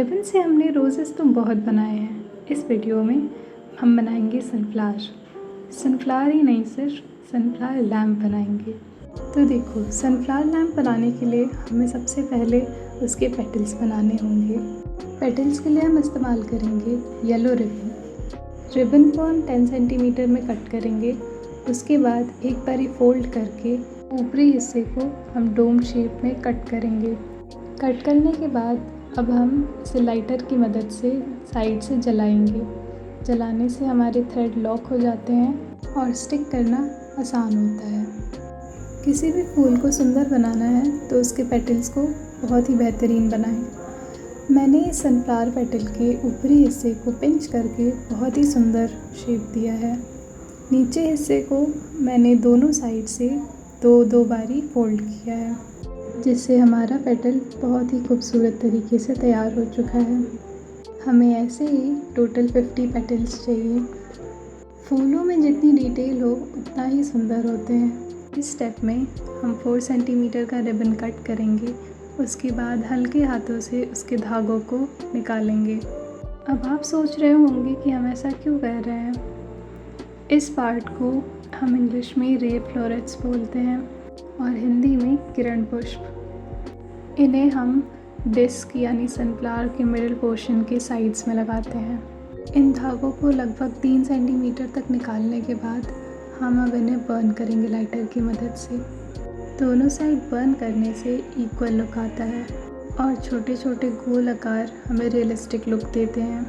Ribbon से हमने roses तो बहुत बनाए हैं। इस वीडियो में हम बनाएंगे सनफ्लावर ही नहीं, सिर्फ सनफ्लावर लैम्प बनाएंगे। तो देखो, सनफ्लावर लैम्प बनाने के लिए हमें सबसे पहले उसके पेटल्स बनाने होंगे। पेटल्स के लिए हम इस्तेमाल करेंगे येलो रिबन को हम 10 सेंटीमीटर में कट करेंगे। उसके बाद एक बारी फोल्ड करके ऊपरी हिस्से को हम डोम शेप में कट करेंगे। कट करने के बाद अब हम इसे लाइटर की मदद से साइड से जलाएंगे। जलाने से हमारे थ्रेड लॉक हो जाते हैं और स्टिक करना आसान होता है। किसी भी फूल को सुंदर बनाना है तो उसके पेटल्स को बहुत ही बेहतरीन बनाएं। मैंने इस सनफ्लावर पेटल के ऊपरी हिस्से को पिंच करके बहुत ही सुंदर शेप दिया है। नीचे हिस्से को मैंने दोनों साइड से दो बारी फोल्ड किया है, जिससे हमारा पेटल बहुत ही खूबसूरत तरीके से तैयार हो चुका है। हमें ऐसे ही टोटल 50 पेटल्स चाहिए। फूलों में जितनी डिटेल हो उतना ही सुंदर होते हैं। इस स्टेप में हम 4 सेंटीमीटर का रिबन कट करेंगे। उसके बाद हल्के हाथों से उसके धागों को निकालेंगे। अब आप सोच रहे होंगे कि हम ऐसा क्यों कर रहे हैं। इस पार्ट को हम इंग्लिश में रे फ्लोरेट्स बोलते हैं और हिंदी में किरण पुष्प। इन्हें हम डिस्क यानी सनफ्लावर के मिडिल पोर्शन के साइड्स में लगाते हैं। इन धागों को लगभग 3 सेंटीमीटर तक निकालने के बाद हम अब इन्हें बर्न करेंगे लाइटर की मदद से। दोनों साइड बर्न करने से इक्वल लुक आता है और छोटे छोटे गोल आकार हमें रियलिस्टिक लुक देते हैं।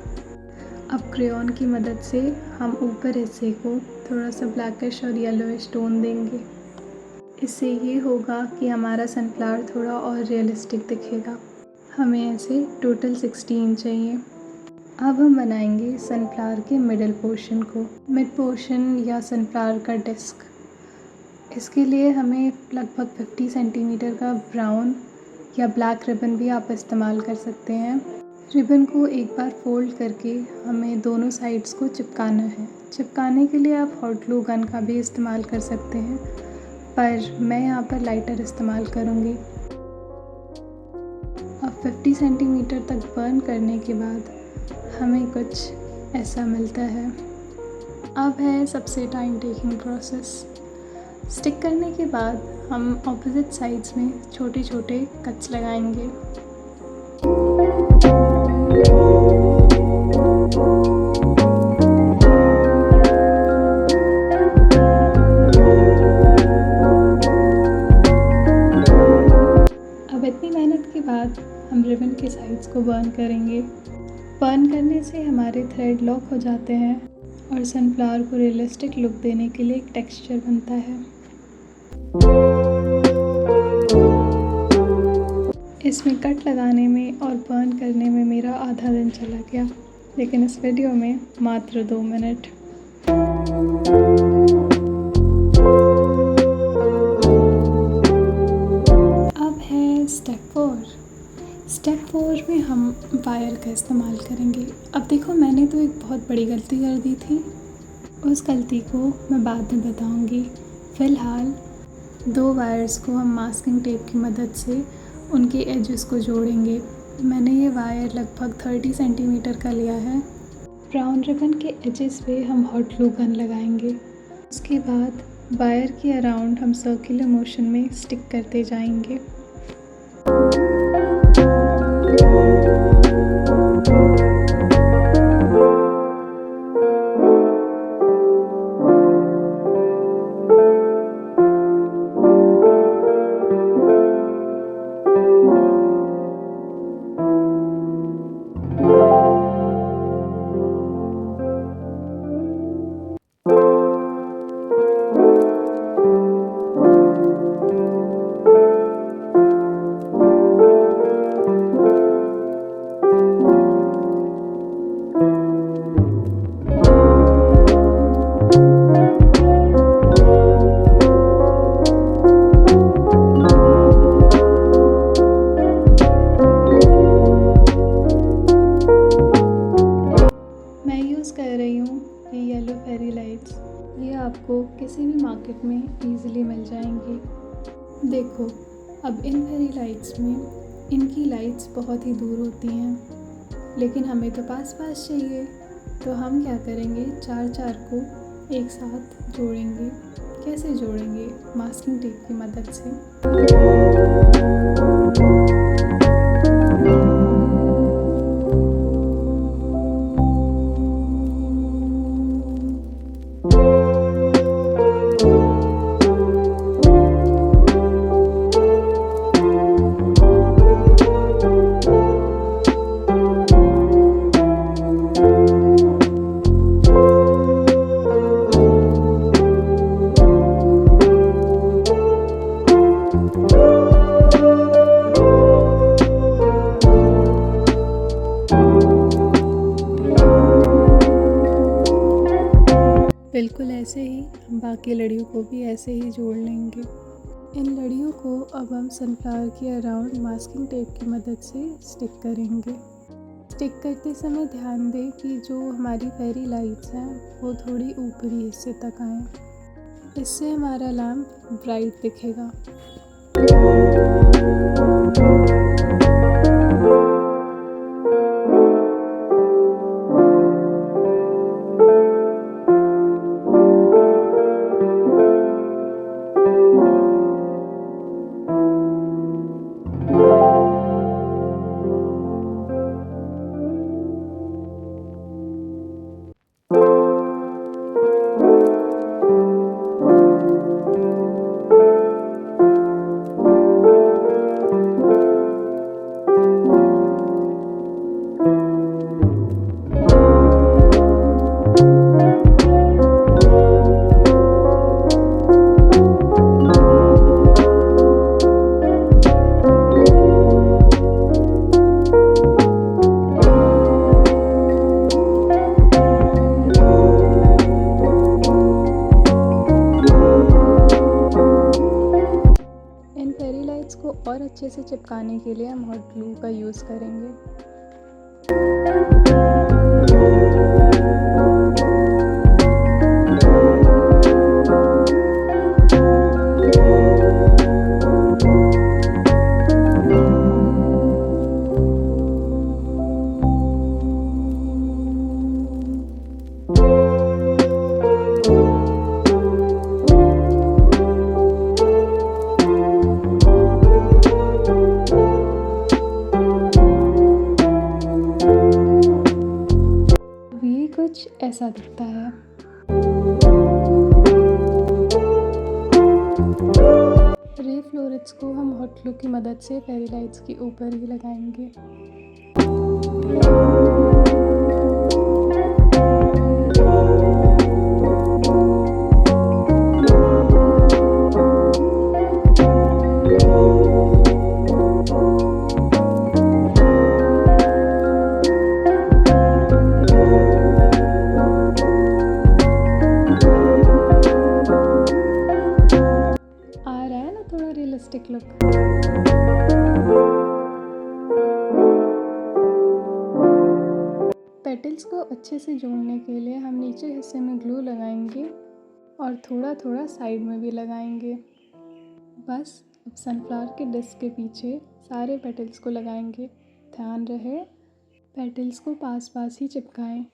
अब क्रेयॉन की मदद से हम ऊपर हिस्से को थोड़ा सा ब्लैकिश और येलोइश टोन देंगे। इससे ये होगा कि हमारा सनफ्लावर थोड़ा और रियलिस्टिक दिखेगा। हमें ऐसे टोटल 16 चाहिए। अब हम बनाएंगे सनफ्लावर के मिडिल पोर्शन को, मिड पोर्शन या सनफ्लावर का डिस्क। इसके लिए हमें लगभग 50 सेंटीमीटर का ब्राउन या ब्लैक रिबन भी आप इस्तेमाल कर सकते हैं। रिबन को एक बार फोल्ड करके हमें दोनों साइड्स को चिपकाना है। चिपकाने के लिए आप हॉट ग्लू गन का भी इस्तेमाल कर सकते हैं, पर मैं यहाँ पर लाइटर इस्तेमाल करूँगी। अब 50 सेंटीमीटर तक बर्न करने के बाद हमें कुछ ऐसा मिलता है। अब है सबसे टाइम टेकिंग प्रोसेस। स्टिक करने के बाद हम ऑपोजिट साइड्स में छोटे छोटे कट्स लगाएंगे। अब इतनी मेहनत के बाद हम रिबन के साइड्स को बर्न करेंगे। बर्न करने से हमारे थ्रेड लॉक हो जाते हैं और सनफ्लावर को रियलिस्टिक लुक देने के लिए एक टेक्सचर बनता है। इसमें कट लगाने में और बर्न करने में मेरा आधा दिन चला गया, लेकिन इस वीडियो में मात्र 2 मिनट। अब है स्टेप 4 में हम वायर का इस्तेमाल करेंगे। अब देखो, मैंने तो एक बहुत बड़ी गलती कर दी थी। उस गलती को मैं बाद में बताऊंगी। फ़िलहाल 2 वायर्स को हम मास्किंग टेप की मदद से उनके एजेस को जोड़ेंगे। मैंने ये वायर लगभग 30 सेंटीमीटर का लिया है। ब्राउन रिबन के एजेस पे हम हॉट ग्लू गन लगाएंगे। उसके बाद वायर के अराउंड हम सर्कुलर मोशन में स्टिक करते जाएंगे। ये आपको किसी भी मार्केट में ईज़िली मिल जाएंगी। देखो, अब इन फेरी लाइट्स में इनकी लाइट्स बहुत ही दूर होती हैं। लेकिन हमें तो पास पास चाहिए, तो हम क्या करेंगे, चार चार को एक साथ जोड़ेंगे। कैसे जोड़ेंगे? मास्किंग टेप की मदद से। बिल्कुल ऐसे ही हम बाकी लड़ियों को भी ऐसे ही जोड़ लेंगे। इन लड़ियों को अब हम सनफ्लावर के अराउंड मास्किंग टेप की मदद से स्टिक करेंगे। स्टिक करते समय ध्यान दें कि जो हमारी फेरी लाइट्स हैं वो थोड़ी ऊपरी हिस्से तक आएँ। इससे हमारा लैम्प ब्राइट दिखेगा। को और अच्छे से चिपकाने के लिए हम हॉट ग्लू का यूज़ करेंगे। कुछ ऐसा दिखता है। रे फ्लोरेट्स को हम हॉट ग्लू की मदद से फेरी लाइट्स के ऊपर ही लगाएंगे। थोड़ा रियलिस्टिक लुक। पेटल्स को अच्छे से जोड़ने के लिए हम नीचे हिस्से में ग्लू लगाएंगे और थोड़ा थोड़ा साइड में भी लगाएंगे। बस अब सनफ्लावर के डिस्क के पीछे सारे पेटल्स को लगाएंगे। ध्यान रहे पेटल्स को पास पास ही चिपकाएं।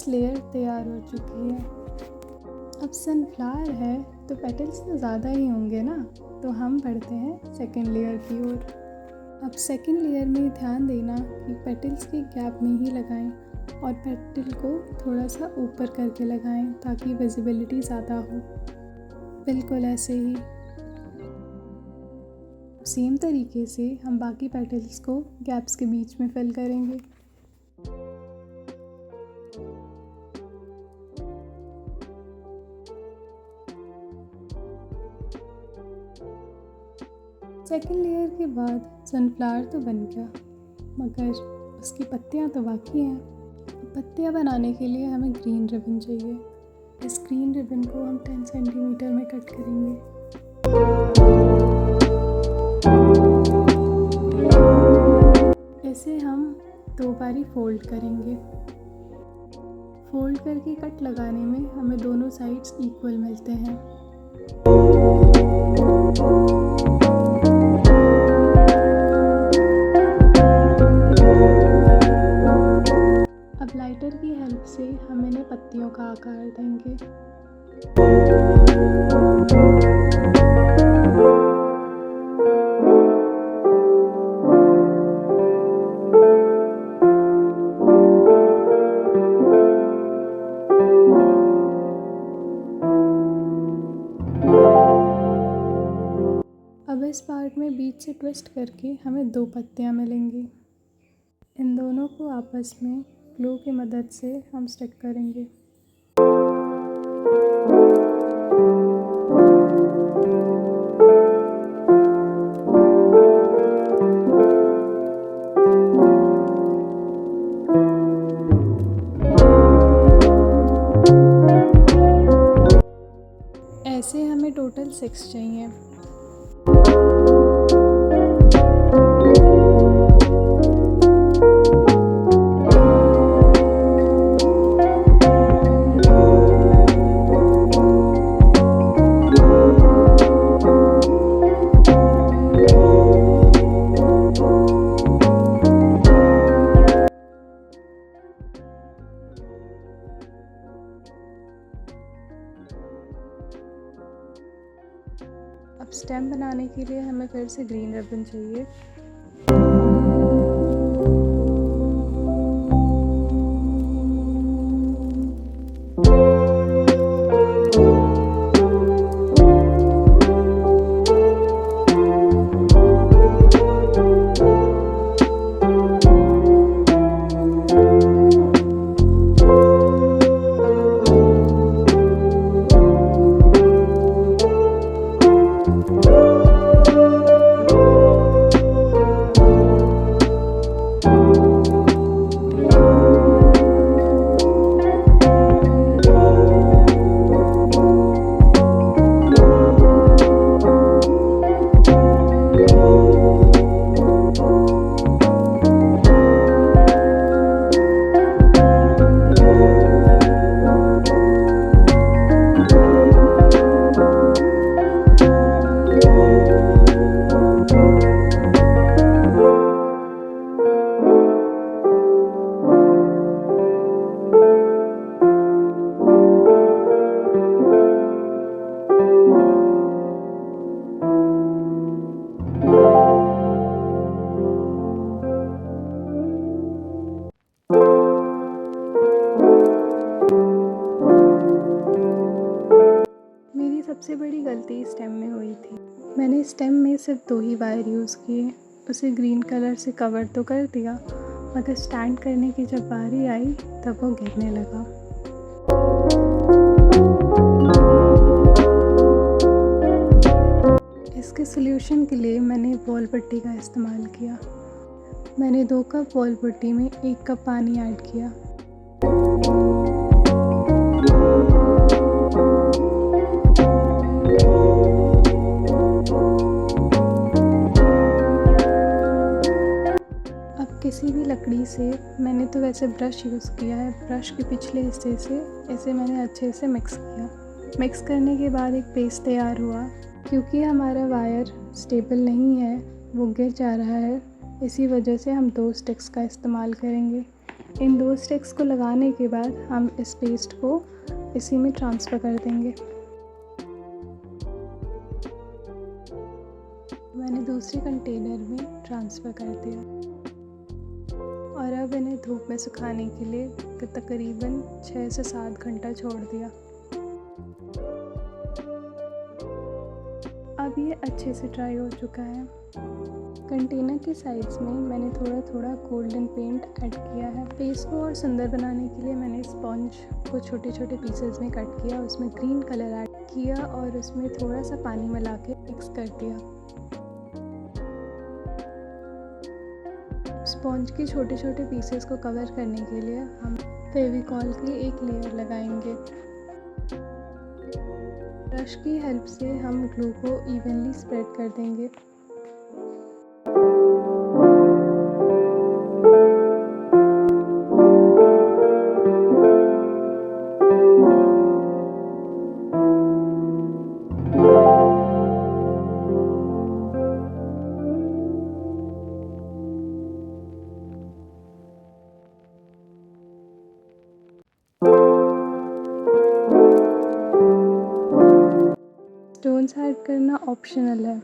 लेयर तैयार हो चुकी है। अब सनफ्लावर है तो पेटल्स तो ज़्यादा ही होंगे ना, तो हम बढ़ते हैं सेकंड लेयर की ओर। अब सेकंड लेयर में ध्यान देना कि पेटल्स के गैप में ही लगाएं और पेटल को थोड़ा सा ऊपर करके लगाएं ताकि विजिबिलिटी ज़्यादा हो। बिल्कुल ऐसे ही सेम तरीके से हम बाकी पेटल्स को गैप्स के बीच में फिल करेंगे। सेकेंड लेयर के बाद सनफ्लावर तो बन गया, मगर उसकी पत्तियाँ तो बाकी हैं। पत्तियाँ बनाने के लिए हमें ग्रीन रिबन चाहिए। इस ग्रीन रिबन को हम 10 सेंटीमीटर में कट करेंगे। इसे हम 2 बारी फोल्ड करेंगे। फोल्ड करके कट लगाने में हमें दोनों साइड्स इक्वल मिलते हैं। अब लाइटर की हेल्प से हम इन्हें पत्तियों का आकार देंगे। अब इस पार्ट में बीच से ट्विस्ट करके हमें 2 पत्तियाँ मिलेंगी। इन दोनों को आपस में ग्लू की मदद से हम स्टिक करेंगे। ऐसे हमें टोटल 6 चाहिए। अब स्टेम बनाने के लिए हमें फिर से ग्रीन रिबन चाहिए। सबसे बड़ी गलती स्टेम में हुई थी। मैंने स्टेम में सिर्फ 2 ही वायर यूज़ किए। उसे ग्रीन कलर से कवर तो कर दिया, मगर स्टैंड करने की जब बारी आई तब वो गिरने लगा। इसके सॉल्यूशन के लिए मैंने वॉल पट्टी का इस्तेमाल किया। मैंने 2 कप वॉल पट्टी में 1 कप पानी ऐड किया। किसी भी लकड़ी से, मैंने तो वैसे ब्रश यूज़ किया है, ब्रश के पिछले हिस्से से इसे मैंने अच्छे से मिक्स किया। मिक्स करने के बाद एक पेस्ट तैयार हुआ। क्योंकि हमारा वायर स्टेबल नहीं है, वो गिर जा रहा है, इसी वजह से हम 2 स्टिक्स का इस्तेमाल करेंगे। इन 2 स्टिक्स को लगाने के बाद हम इस पेस्ट को इसी में ट्रांसफ़र कर देंगे। मैंने दूसरे कंटेनर में ट्रांसफ़र कर दिया और अब इन्हें धूप में सुखाने के लिए तकरीबन 6 से 7 घंटा छोड़ दिया। अब ये अच्छे से ड्राई हो चुका है। कंटेनर के साइड्स में मैंने थोड़ा थोड़ा गोल्डन पेंट ऐड किया है। पेस्ट को और सुंदर बनाने के लिए मैंने स्पॉन्ज को छोटे छोटे पीसेस में कट किया, उसमें ग्रीन कलर ऐड किया और उसमें थोड़ा सा पानी मिला के मिक्स कर दिया। स्पॉन्ज के छोटे छोटे पीसेस को कवर करने के लिए हम फेविकॉल की एक लेयर लगाएंगे। ब्रश की हेल्प से हम ग्लू को इवनली स्प्रेड कर देंगे। स्टोन्स ऐड करना ऑप्शनल है।